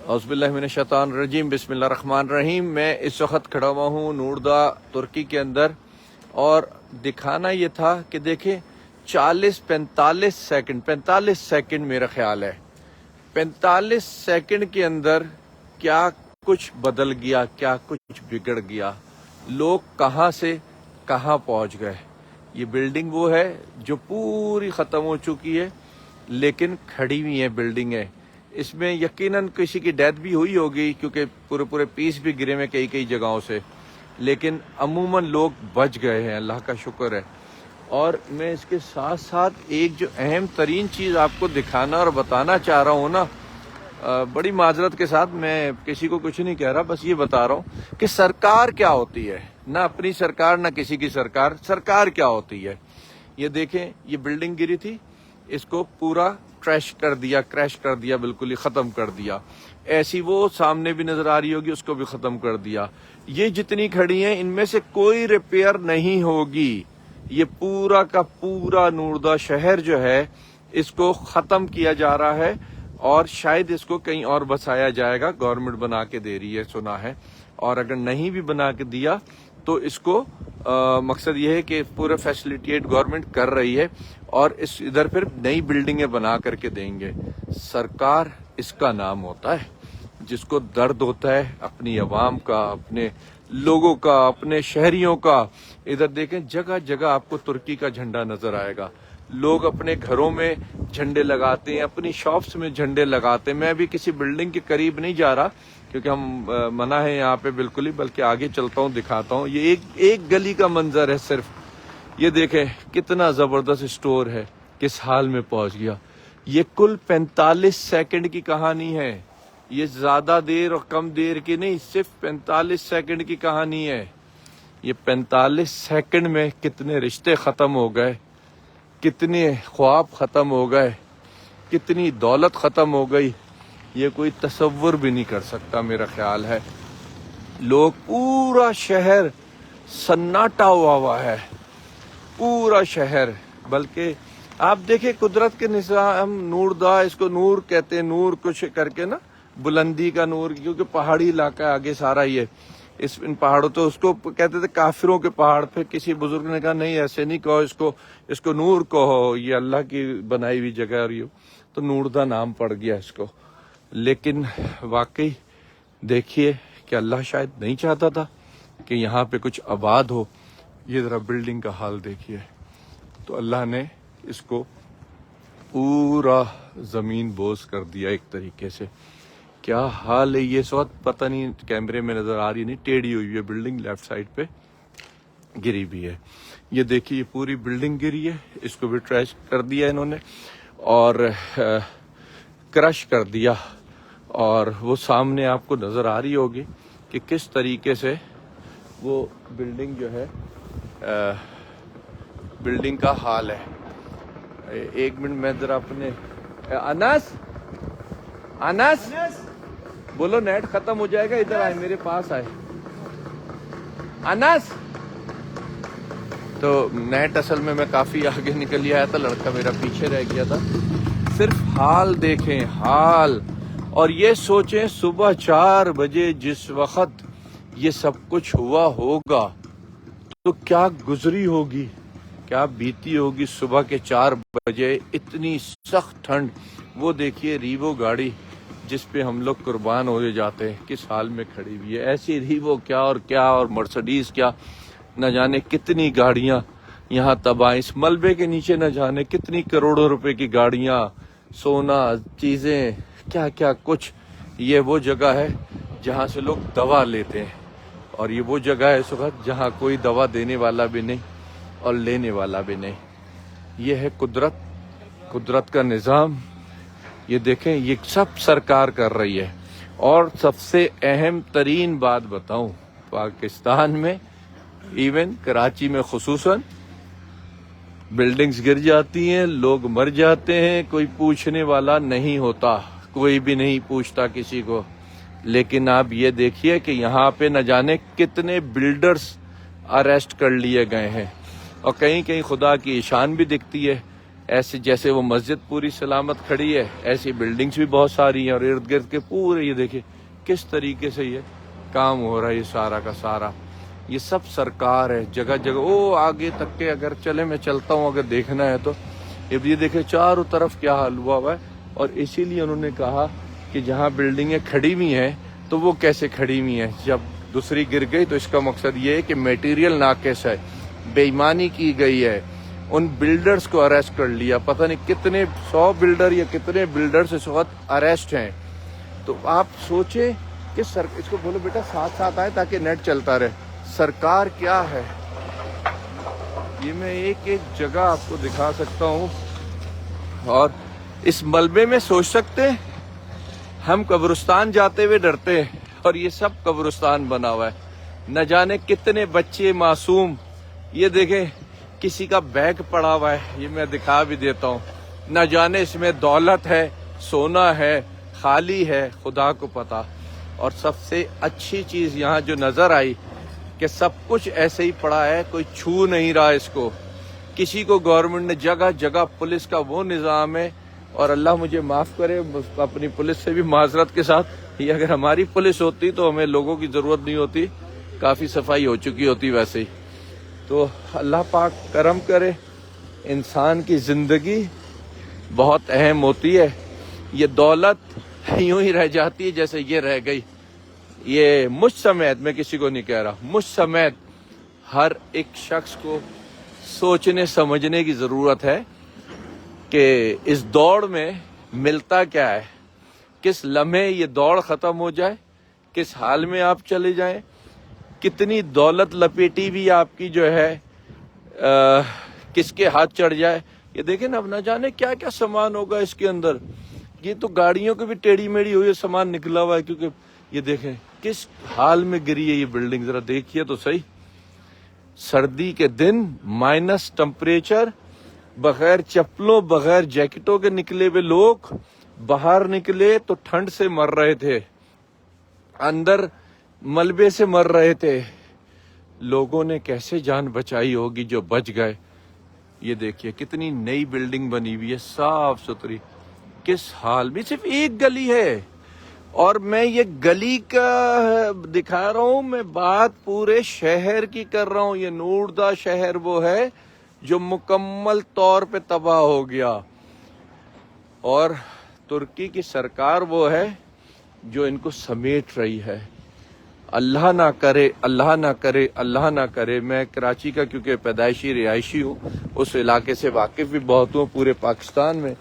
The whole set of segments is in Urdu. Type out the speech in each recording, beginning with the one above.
اعوذ باللہ من الشیطان الرجیم، بسم اللہ الرحمن الرحیم۔ میں اس وقت کھڑا ہوا ہوں نوردا ترکی کے اندر، اور دکھانا یہ تھا کہ دیکھیں 45 سیکنڈ میرا خیال ہے 45 سیکنڈ کے اندر کیا کچھ بدل گیا، کیا کچھ بگڑ گیا، لوگ کہاں سے کہاں پہنچ گئے۔ یہ بلڈنگ وہ ہے جو پوری ختم ہو چکی ہے لیکن کھڑی ہوئی ہے بلڈنگیں۔ اس میں یقیناً کسی کی ڈیتھ بھی ہوئی ہوگی کیونکہ پورے پیس بھی گرے ہوئے کئی جگہوں سے، لیکن عموماً لوگ بچ گئے ہیں، اللہ کا شکر ہے۔ اور میں اس کے ساتھ ساتھ ایک جو اہم ترین چیز آپ کو دکھانا اور بتانا چاہ رہا ہوں نا، بڑی معذرت کے ساتھ میں کسی کو کچھ نہیں کہہ رہا، بس یہ بتا رہا ہوں کہ سرکار کیا ہوتی ہے، نہ اپنی سرکار نہ کسی کی سرکار، سرکار کیا ہوتی ہے۔ یہ دیکھیں، یہ بلڈنگ گری تھی، اس کو پورا کریش کر دیا، بالکل ہی ختم کر دیا۔ ایسی وہ سامنے بھی نظر آ رہی ہوگی، اس کو بھی ختم کر دیا۔ یہ جتنی کھڑی ہیں ان میں سے کوئی ریپیئر نہیں ہوگی۔ یہ پورا کا پورا نوردا شہر جو ہے اس کو ختم کیا جا رہا ہے، اور شاید اس کو کہیں اور بسایا جائے گا، گورنمنٹ بنا کے دے رہی ہے سنا ہے، اور اگر نہیں بھی بنا کے دیا تو اس کو مقصد یہ ہے کہ پورا فیسلیٹیٹ گورنمنٹ کر رہی ہے، اور اس ادھر پھر نئی بلڈنگیں بنا کر کے دیں گے۔ سرکار اس کا نام ہوتا ہے جس کو درد ہوتا ہے اپنی عوام کا، اپنے لوگوں کا، اپنے شہریوں کا۔ ادھر دیکھیں، جگہ جگہ آپ کو ترکی کا جھنڈا نظر آئے گا۔ لوگ اپنے گھروں میں جھنڈے لگاتے ہیں، اپنی شاپس میں جھنڈے لگاتے ہیں۔ میں ابھی کسی بلڈنگ کے قریب نہیں جا رہا کیونکہ ہم منع ہے یہاں پہ بالکل ہی، بلکہ آگے چلتا ہوں دکھاتا ہوں۔ یہ ایک گلی کا منظر ہے صرف۔ یہ دیکھیں کتنا زبردست اسٹور ہے، کس حال میں پہنچ گیا۔ یہ کل 45 سیکنڈ کی کہانی ہے، یہ زیادہ دیر اور کم دیر کی نہیں، صرف 45 سیکنڈ کی کہانی ہے۔ یہ 45 سیکنڈ میں کتنے رشتے ختم ہو گئے، کتنے خواب ختم ہو گئے، کتنی دولت ختم ہو گئی، یہ کوئی تصور بھی نہیں کر سکتا میرا خیال ہے۔ لوگ، پورا شہر سناٹا ہوا ہے، پورا شہر۔ بلکہ آپ دیکھیں قدرت کے نظام، نوردا، اس کو نور کہتے ہیں، نور کچھ کر کے نا، بلندی کا نور، کیونکہ پہاڑی علاقہ ہے آگے سارا۔ یہ ان پہاڑوں تو اس کو کہتے تھے کافروں کے پہاڑ۔ پھر کسی بزرگ نے کہا نہیں ایسے نہیں کہو، اس کو نور کہو، یہ اللہ کی بنائی ہوئی جگہ ہے، اور یہ تو نوردا نام پڑ گیا اس کو۔ لیکن واقعی دیکھیے کہ اللہ شاید نہیں چاہتا تھا کہ یہاں پہ کچھ آباد ہو۔ یہ ذرا بلڈنگ کا حال دیکھیے، تو اللہ نے اس کو پورا زمین بوس کر دیا ایک طریقے سے۔ کیا حال ہے یہ اس وقت پتہ نہیں، کیمرے میں نظر آ رہی نہیں، ٹیڑھی ہوئی ہے بلڈنگ، لیفٹ سائڈ پہ گری بھی ہے۔ یہ دیکھیے یہ پوری بلڈنگ گری ہے، اس کو بھی ٹریش کر دیا انہوں نے اور کرش کر دیا۔ اور وہ سامنے آپ کو نظر آ رہی ہوگی کہ کس طریقے سے وہ بلڈنگ جو ہے، بلڈنگ کا حال ہے۔ ایک منٹ میں ذرا اپنے انس بولو، نیٹ ختم ہو جائے گا، ادھر آئے میرے پاس آئے انس۔ تو نیٹ اصل میں کافی آگے نکل آیا تھا، لڑکا میرا پیچھے رہ گیا تھا۔ صرف حال دیکھیں، حال، اور یہ سوچیں صبح 4 بجے جس وقت یہ سب کچھ ہوا ہوگا تو کیا گزری ہوگی، کیا بیتی ہوگی صبح کے 4 بجے، اتنی سخت ٹھنڈ۔ وہ دیکھیے ریوو گاڑی جس پہ ہم لوگ قربان ہو جاتے ہیں، کس حال میں کھڑی ہوئی ہے۔ ایسی ریوو کیا اور مرسڈیز کیا، نہ جانے کتنی گاڑیاں یہاں تباہ، اس ملبے کے نیچے نہ جانے کتنی کروڑوں روپے کی گاڑیاں، سونا، چیزیں، کیا کچھ۔ یہ وہ جگہ ہے جہاں سے لوگ دوا لیتے ہیں، اور یہ وہ جگہ ہے اس وقت جہاں کوئی دوا دینے والا بھی نہیں اور لینے والا بھی نہیں۔ یہ ہے قدرت کا نظام۔ یہ دیکھیں، یہ سب سرکار کر رہی ہے۔ اور سب سے اہم ترین بات بتاؤں، پاکستان میں، ایون کراچی میں خصوصاً، بلڈنگز گر جاتی ہیں، لوگ مر جاتے ہیں، کوئی پوچھنے والا نہیں ہوتا، کوئی بھی نہیں پوچھتا کسی کو۔ لیکن آپ یہ دیکھیے کہ یہاں پہ نہ جانے کتنے بلڈرز اریسٹ کر لیے گئے ہیں، اور کہیں خدا کی شان بھی دکھتی ہے۔ ایسے جیسے وہ مسجد پوری سلامت کھڑی ہے ایسی بلڈنگز بھی بہت ساری ہیں، اور ارد گرد کے پورے یہ دیکھیں کس طریقے سے یہ کام ہو رہا ہے، یہ سارا کا سارا یہ سب سرکار ہے، جگہ جگہ وہ آگے تک کے اگر چلے میں چلتا ہوں اگر دیکھنا ہے تو یہ دیکھیں چاروں طرف کیا حال ہوا ہے۔ اور اسی لیے انہوں نے کہا کہ جہاں بلڈنگیں کھڑی ہوئی ہیں تو وہ کیسے کھڑی ہوئی ہیں، جب دوسری گر گئی تو اس کا مقصد یہ ہے کہ میٹیریل ناقص ہے، بے ایمانی کی گئی ہے۔ ان بلڈرز کو اریسٹ کر لیا، پتہ نہیں کتنے 100 بلڈر یا کتنے بلڈرز اس وقت اریسٹ ہیں۔ تو آپ سوچیں کہ اس کو بولو بیٹا ساتھ ساتھ آئے تاکہ نیٹ چلتا رہے، سرکار کیا ہے۔ یہ میں ایک ایک جگہ آپ کو دکھا سکتا ہوں، اور اس ملبے میں سوچ سکتے ہیں ہم قبرستان جاتے ہوئے ڈرتے ہیں، اور یہ سب قبرستان بنا ہوا ہے، نہ جانے کتنے بچے معصوم۔ یہ دیکھیں کسی کا بیگ پڑا ہوا ہے، یہ میں دکھا بھی دیتا ہوں، نہ جانے اس میں دولت ہے، سونا ہے، خالی ہے، خدا کو پتا۔ اور سب سے اچھی چیز یہاں جو نظر آئی کہ سب کچھ ایسے ہی پڑا ہے، کوئی چھو نہیں رہا اس کو، کسی کو گورنمنٹ نے جگہ جگہ پولیس کا وہ نظام ہے۔ اور اللہ مجھے معاف کرے، اپنی پولیس سے بھی معذرت کے ساتھ، یہ اگر ہماری پولیس ہوتی تو ہمیں لوگوں کی ضرورت نہیں ہوتی، کافی صفائی ہو چکی ہوتی ویسے ہی۔ تو اللہ پاک کرم کرے، انسان کی زندگی بہت اہم ہوتی ہے، یہ دولت یوں ہی رہ جاتی ہے جیسے یہ رہ گئی۔ یہ مجھ سمیت، میں کسی کو نہیں کہہ رہا، مجھ سمیت ہر ایک شخص کو سوچنے سمجھنے کی ضرورت ہے کہ اس دوڑ میں ملتا کیا ہے، کس لمحے یہ دوڑ ختم ہو جائے، کس حال میں آپ چلے جائیں، کتنی دولت لپیٹی بھی آپ کی جو ہے کس کے ہاتھ چڑھ جائے۔ یہ دیکھیں نا، اب نہ جانے کیا کیا سامان ہوگا اس کے اندر، یہ تو گاڑیوں کی بھی ٹیڑھی میڑھی ہوئی سامان نکلا ہوا ہے، کیونکہ یہ دیکھیں کس حال میں گری ہے یہ بلڈنگ، ذرا دیکھیے تو صحیح۔ سردی کے دن مائنس ٹمپریچر، بغیر چپلوں بغیر جیکٹوں کے نکلے ہوئے لوگ باہر نکلے تو ٹھنڈ سے مر رہے تھے، اندر ملبے سے مر رہے تھے۔ لوگوں نے کیسے جان بچائی ہوگی جو بچ گئے۔ یہ دیکھیے کتنی نئی بلڈنگ بنی ہوئی ہے، صاف ستھری، کس حال میں، صرف ایک گلی ہے، اور میں یہ گلی کا دکھا رہا ہوں، میں بات پورے شہر کی کر رہا ہوں۔ یہ نوردا شہر وہ ہے جو مکمل طور پہ تباہ ہو گیا، اور ترکی کی سرکار وہ ہے جو ان کو سمیٹ رہی ہے۔ اللہ نہ کرے، اللہ نہ کرے، اللہ نہ کرے۔ میں کراچی کا کیونکہ پیدائشی رہائشی ہوں، اس علاقے سے واقف بھی بہت ہوں۔ پورے پاکستان میں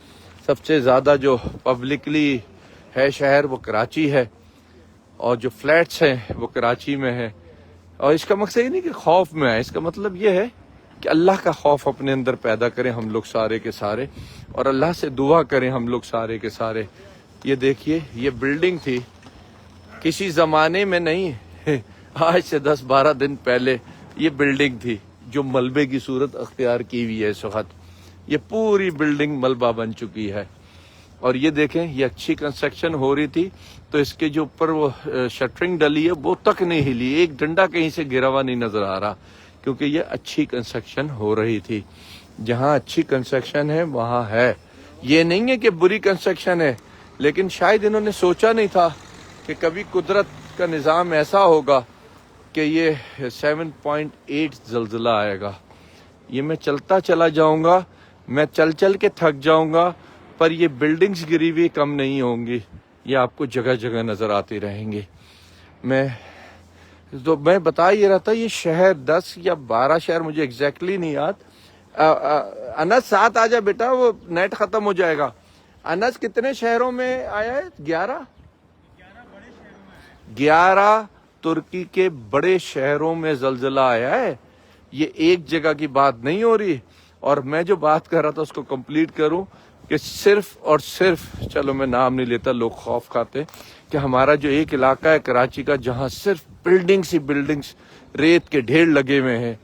سب سے زیادہ جو پبلکلی ہے شہر وہ کراچی ہے، اور جو فلیٹس ہیں وہ کراچی میں ہے۔ اور اس کا مقصد یہ نہیں کہ خوف میں آئے، اس کا مطلب یہ ہے کہ اللہ کا خوف اپنے اندر پیدا کریں ہم لوگ سارے کے سارے، اور اللہ سے دعا کریں ہم لوگ سارے کے سارے۔ یہ دیکھیے یہ بلڈنگ تھی کسی زمانے میں نہیں، آج سے 10-12 دن پہلے یہ بلڈنگ تھی جو ملبے کی صورت اختیار کی ہوئی ہے اس وقت۔ یہ پوری بلڈنگ ملبہ بن چکی ہے، اور یہ دیکھیں یہ اچھی کنسٹرکشن ہو رہی تھی تو اس کے جو اوپر وہ شٹرنگ ڈلی ہے وہ تک نہیں ہلی، ایک ڈنڈا کہیں سے گرا ہوا نہیں نظر آ رہا، کیونکہ یہ اچھی کنسٹرکشن ہو رہی تھی۔ جہاں اچھی کنسٹرکشن ہے وہاں ہے، یہ نہیں ہے کہ بری کنسٹرکشن ہے، لیکن شاید انہوں نے سوچا نہیں تھا کہ کبھی قدرت کا نظام ایسا ہوگا کہ یہ 7.8 زلزلہ آئے گا۔ یہ میں چلتا چلا جاؤں گا، میں چل چل کے تھک جاؤں گا، پر یہ بلڈنگز گری ہوئی کم نہیں ہوں گی، یہ آپ کو جگہ جگہ نظر آتی رہیں گی۔ میں بتا یہ رہا تھا، یہ شہر 10 یا 12 شہر مجھے ایگزیکٹلی نہیں یاد۔ انس ساتھ آ جا بیٹا، وہ نیٹ ختم ہو جائے گا۔ انس کتنے شہروں میں آیا ہے؟ 11 ترکی کے بڑے شہروں میں زلزلہ آیا ہے۔ یہ ایک جگہ کی بات نہیں ہو رہی، اور میں جو بات کر رہا تھا اس کو کمپلیٹ کروں کہ صرف اور صرف، چلو میں نام نہیں لیتا لوگ خوف کھاتے، کہ ہمارا جو ایک علاقہ ہے کراچی کا جہاں صرف بلڈنگز ہی بلڈنگز، ریت کے ڈھیر لگے ہوئے ہیں،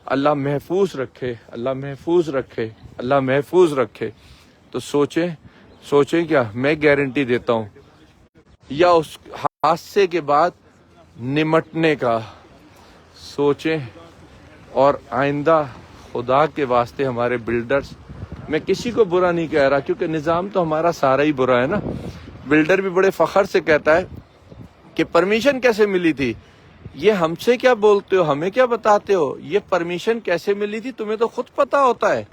اللہ محفوظ رکھے، اللہ محفوظ رکھے، اللہ محفوظ رکھے۔ تو سوچیں کیا، میں گارنٹی دیتا ہوں، یا اس حادثے کے بعد نمٹنے کا سوچیں، اور آئندہ خدا کے واسطے ہمارے بلڈرز میں کسی کو برا نہیں کہہ رہا، کیونکہ نظام تو ہمارا سارا ہی برا ہے نا۔ بلڈر بھی بڑے فخر سے کہتا ہے کہ پرمیشن کیسے ملی تھی؟ یہ ہم سے کیا بولتے ہو، ہمیں کیا بتاتے ہو؟ یہ پرمیشن کیسے ملی تھی تمہیں تو خود پتا ہوتا ہے۔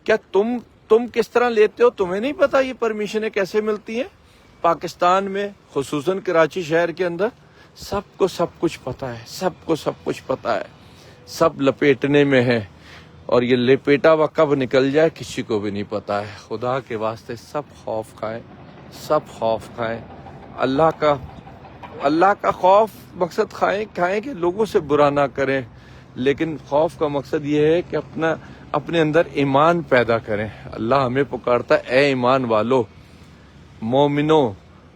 کیا تم کس طرح لیتے ہو، تمہیں نہیں پتا یہ پرمیشنیں کیسے ملتی ہیں؟ پاکستان میں خصوصاً کراچی شہر کے اندر سب کو سب کچھ پتا ہے، سب کو سب کچھ پتا ہے، سب لپیٹنے میں ہے، اور یہ لپیٹا ہوا کب نکل جائے کسی کو بھی نہیں پتا ہے۔ خدا کے واسطے سب خوف کھائیں، سب خوف کھائیں، اللہ کا خوف مقصد کھائیں کہ لوگوں سے برا نہ کریں، لیکن خوف کا مقصد یہ ہے کہ اپنے اندر ایمان پیدا کریں۔ اللہ ہمیں پکارتا ہے، اے ایمان والو، مومنو،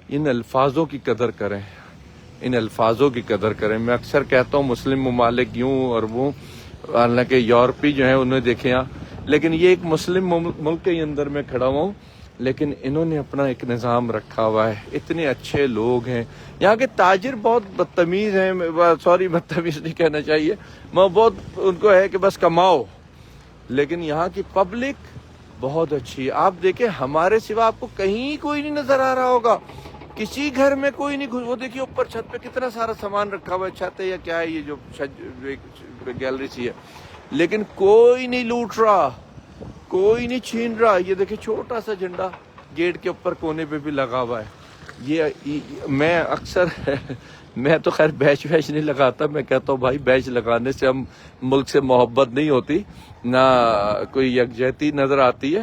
ان الفاظوں کی قدر کریں، ان الفاظوں کی قدر کریں۔ میں اکثر کہتا ہوں مسلم ممالک یوں اور وہ، حالانکہ یورپی جو ہیں انہیں دیکھیں یہاں، لیکن یہ ایک مسلم ملک کے اندر میں کھڑا ہوا ہوں، لیکن انہوں نے اپنا ایک نظام رکھا ہوا ہے، اتنے اچھے لوگ ہیں۔ یہاں کے تاجر بہت بدتمیز ہیں، سوری بدتمیز نہیں کہنا چاہیے، میں بہت ان کو ہے کہ بس کماؤ، لیکن یہاں کی پبلک بہت اچھی ہے۔ آپ دیکھیں ہمارے سوا آپ کو کہیں کوئی نہیں نظر آ رہا ہوگا، کسی گھر میں کوئی نہیں، وہ دیکھیے اوپر چھت پہ کتنا سارا سامان رکھا ہوا ہے، چھت ہے یا کیا ہے یہ جو گیلری سی ہے، لیکن کوئی نہیں لوٹ رہا، کوئی نہیں چھین رہا۔ یہ دیکھیں چھوٹا سا جھنڈا گیٹ کے اوپر کونے پہ بھی لگا ہوا ہے۔ میں اکثر میں تو خیر بیچ نہیں لگاتا، میں کہتا ہوں بھائی بیچ لگانے سے ہم ملک سے محبت نہیں ہوتی، نہ کوئی یکجہتی نظر آتی ہے۔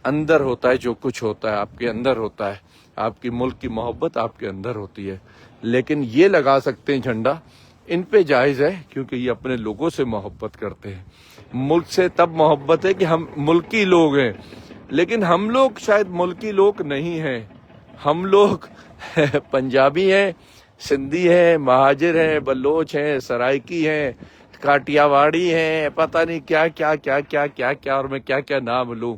اندر ہوتا ہے جو کچھ ہوتا ہے، آپ کے اندر ہوتا ہے، آپ کی ملک کی محبت آپ کے اندر ہوتی ہے۔ لیکن یہ لگا سکتے ہیں جھنڈا، ان پہ جائز ہے کیونکہ یہ اپنے لوگوں سے محبت کرتے ہیں۔ ملک سے تب محبت ہے کہ ہم ملکی لوگ ہیں، لیکن ہم لوگ شاید ملکی لوگ نہیں ہیں، ہم لوگ پنجابی ہیں، سندھی ہیں، مہاجر ہیں، بلوچ ہیں، سرائکی ہیں، کاٹیا واڑی ہیں، پتہ نہیں کیا کیا کیا کیا کیا کیا، اور میں کیا کیا نام لوں۔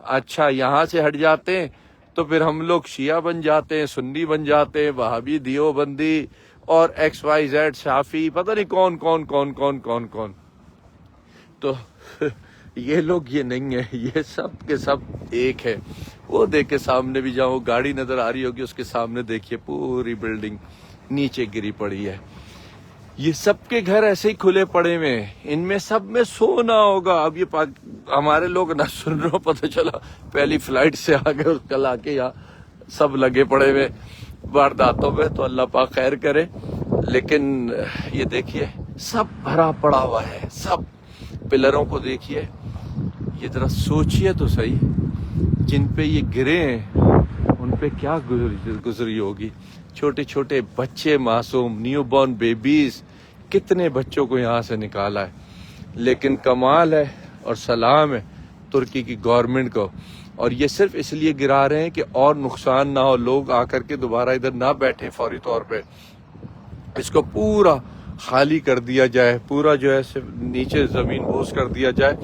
اچھا یہاں سے ہٹ جاتے ہیں تو پھر ہم لوگ شیعہ بن جاتے ہیں، سنی بن جاتے ہیں، وہابی، دیوبندی اور ایکس وائی زیڈ، شافی، پتہ نہیں کون کون کون کون کون کون۔ تو یہ لوگ یہ نہیں ہے، یہ سب کے سب ایک ہے۔ وہ دیکھ کے سامنے بھی جاؤ، گاڑی نظر آ رہی ہوگی، اس کے سامنے دیکھیے پوری بلڈنگ نیچے گری پڑی ہے۔ یہ سب کے گھر ایسے ہی کھلے پڑے ہوئے ہیں، ان میں سب میں سونا ہوگا۔ اب یہ ہمارے لوگ نہ سن رہے، پتہ چلا پہلی فلائٹ سے آگے کل آ کے یہاں سب لگے پڑے ہوئے وارداتوں میں، تو اللہ پاک خیر کرے۔ لیکن یہ دیکھیے سب بھرا پڑا ہوا ہے، سب پلروں کو دیکھیے، یہ ذرا سوچئے تو صحیح، جن پہ یہ گرے ہیں ان پہ کیا گزری ہوگی۔ چھوٹے چھوٹے بچے معصوم، نیو بورن بیبیز، کتنے بچوں کو یہاں سے نکالا ہے۔ لیکن کمال ہے اور سلام ہے ترکی کی گورنمنٹ کو، اور یہ صرف اس لیے گرا رہے ہیں کہ اور نقصان نہ ہو، لوگ آ کر کے دوبارہ ادھر نہ بیٹھے فوری طور پہ، اس کو پورا خالی کر دیا جائے، پورا جو ہے نیچے زمین بوس کر دیا جائے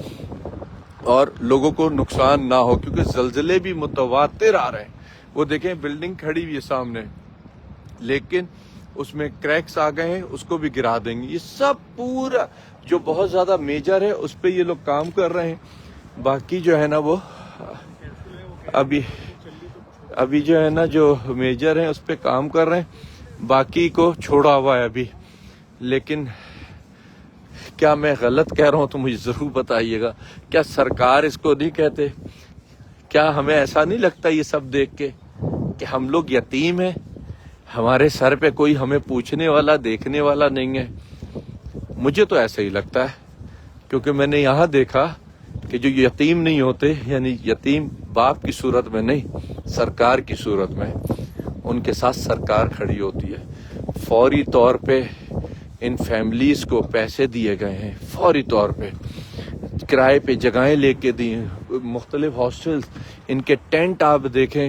اور لوگوں کو نقصان نہ ہو، کیونکہ زلزلے بھی متواتر آ رہے ہیں۔ وہ دیکھیں بلڈنگ کھڑی ہوئی ہے سامنے، لیکن اس میں کریکس آ گئے ہیں، اس کو بھی گرا دیں گے۔ یہ سب پورا جو بہت زیادہ میجر ہے اس پہ یہ لوگ کام کر رہے ہیں، باقی جو ہے نا وہ ابھی جو ہے نا جو میجر ہیں اس پہ کام کر رہے ہیں، باقی کو چھوڑا ہوا ہے ابھی۔ لیکن کیا میں غلط کہہ رہا ہوں تو مجھے ضرور بتائیے گا، کیا سرکار اس کو نہیں کہتے؟ کیا ہمیں ایسا نہیں لگتا یہ سب دیکھ کے کہ ہم لوگ یتیم ہیں، ہمارے سر پہ کوئی ہمیں پوچھنے والا دیکھنے والا نہیں ہے؟ مجھے تو ایسا ہی لگتا ہے، کیونکہ میں نے یہاں دیکھا کہ جو یتیم نہیں ہوتے، یعنی یتیم باپ کی صورت میں نہیں، سرکار کی صورت میں، ان کے ساتھ سرکار کھڑی ہوتی ہے۔ فوری طور پہ ان فیملیز کو پیسے دیے گئے ہیں، فوری طور پہ کرائے پہ جگہیں لے کے دی ہیں، مختلف ہاسٹلز، ان کے ٹینٹ آپ دیکھیں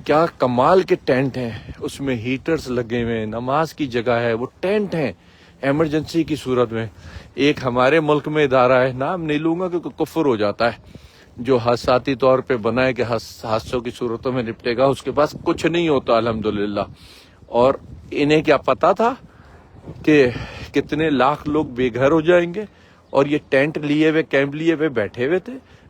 کیا کمال کے ٹینٹ ہیں، اس میں ہیٹرز لگے ہوئے ہیں، نماز کی جگہ ہے، وہ ٹینٹ ہیں ایمرجنسی کی صورت میں۔ ایک ہمارے ملک میں ادارہ ہے، نام نہیں لوں گا کیونکہ کفر ہو جاتا ہے، جو حادثاتی طور پہ بنا ہے کہ حادثوں کی صورتوں میں نپٹے گا، اس کے پاس کچھ نہیں ہوتا الحمدللہ۔ اور انہیں کیا پتا تھا کہ کتنے لاکھ لوگ بے گھر ہو جائیں گے، اور یہ ٹینٹ لیے ہوئے، کیمپ لیے ہوئے بیٹھے ہوئے تھے،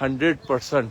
100%।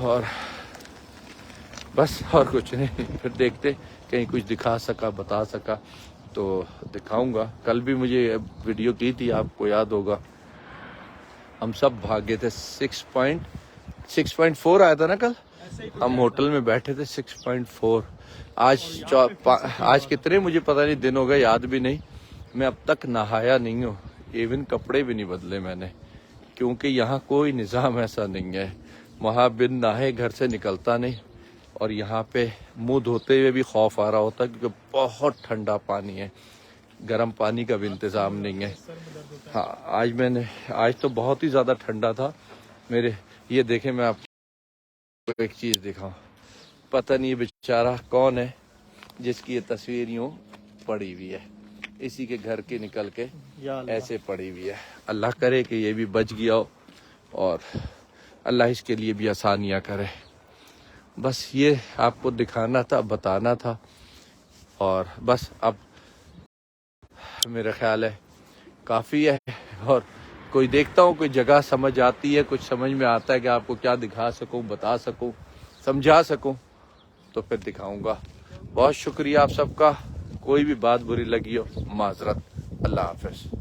اور بس اور کچھ نہیں. پھر دیکھتے کہیں کچھ دکھا سکا بتا سکا تو دکھاؤں گا. کل بھی مجھے ویڈیو کی تھی, آپ کو یاد ہوگا, ہم سب بھاگے تھے. 6.4 آیا تھا نا کل, ہم ہوٹل میں بیٹھے تھے. 6.4. آج کتنے مجھے پتہ نہیں دن ہو گئے, یاد بھی نہیں. میں اب تک نہایا نہیں ہوں, ایون کپڑے بھی نہیں بدلے میں نے, کیونکہ یہاں کوئی نظام ایسا نہیں ہے. وہاں بن نہائے گھر سے نکلتا نہیں, اور یہاں پہ منہ دھوتے ہوئے بھی خوف آ رہا ہوتا ہے کیونکہ بہت ٹھنڈا پانی ہے. گرم پانی کا بھی انتظام نہیں ہے. ہاں آج تو بہت ہی زیادہ ٹھنڈا تھا میرے. یہ دیکھیں, میں آپ کو ایک چیز دکھاؤں. پتہ نہیں بیچارہ کون ہے جس کی یہ تصویر یوں پڑی ہوئی ہے, اسی کے گھر کے نکل کے یا اللہ. ایسے پڑی ہوئی ہے. اللہ کرے کہ یہ بھی بچ گیا ہو, اور اللہ اس کے لیے بھی آسانیاں کرے. بس یہ آپ کو دکھانا تھا, بتانا تھا. اور بس اب میرا خیال ہے کافی ہے. اور کوئی دیکھتا ہوں کوئی جگہ سمجھ آتی ہے, کچھ سمجھ میں آتا ہے کہ آپ کو کیا دکھا سکوں, بتا سکوں, سمجھا سکوں, تو پھر دکھاؤں گا. بہت شکریہ آپ سب کا. کوئی بھی بات بری لگی ہو معذرت. اللہ حافظ.